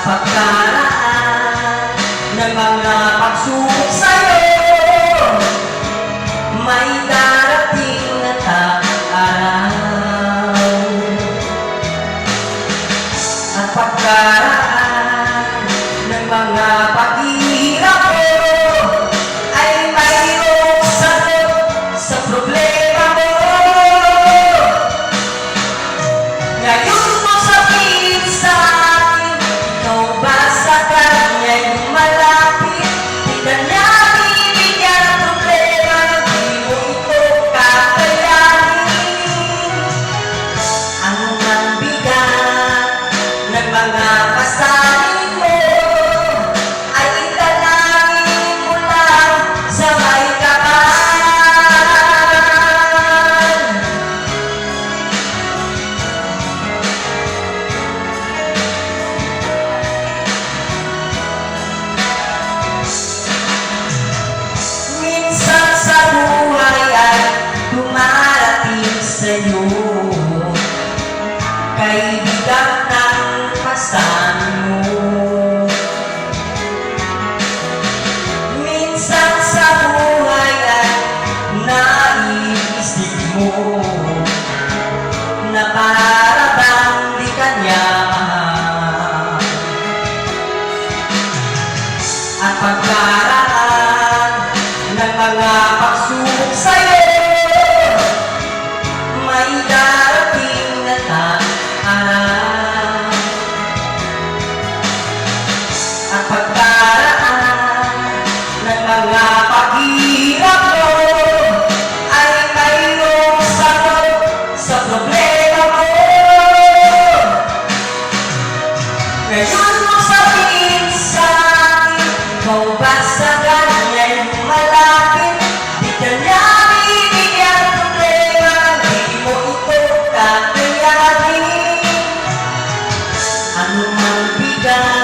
pagkaraan ng mga pagsubok sa'yo, may darating na araw. At pagkaraan ng mga paghihirap mo ay mayroong sagot sa problema mo. Ngayon mo sabihin sa akin, ikaw ba sa kanya'y malapit? Di na niya bibigyan ang problema, di mo ito kakayanin. Ano man bigat ng mga pasanin mo ay italangin mo lang sa may kapal. Minsan sa buhay ay dumarating sa'yo kay bigat ng pasanin mo. Minsan sa buhay ay naiisip mo na para bang di kanya mahal. At pagkaraan ng mga pagsubok sa'yo, may darating na araw. At pagkaraan ng mga paghihirap mo ay mayroong sagot sa problema mo. Ngayon mo sabihin sa akin, ikaw ba sa kanya'y malapit? Di ka niya bibigyan ang problema, di mo ito kakayanin. Ano man bigat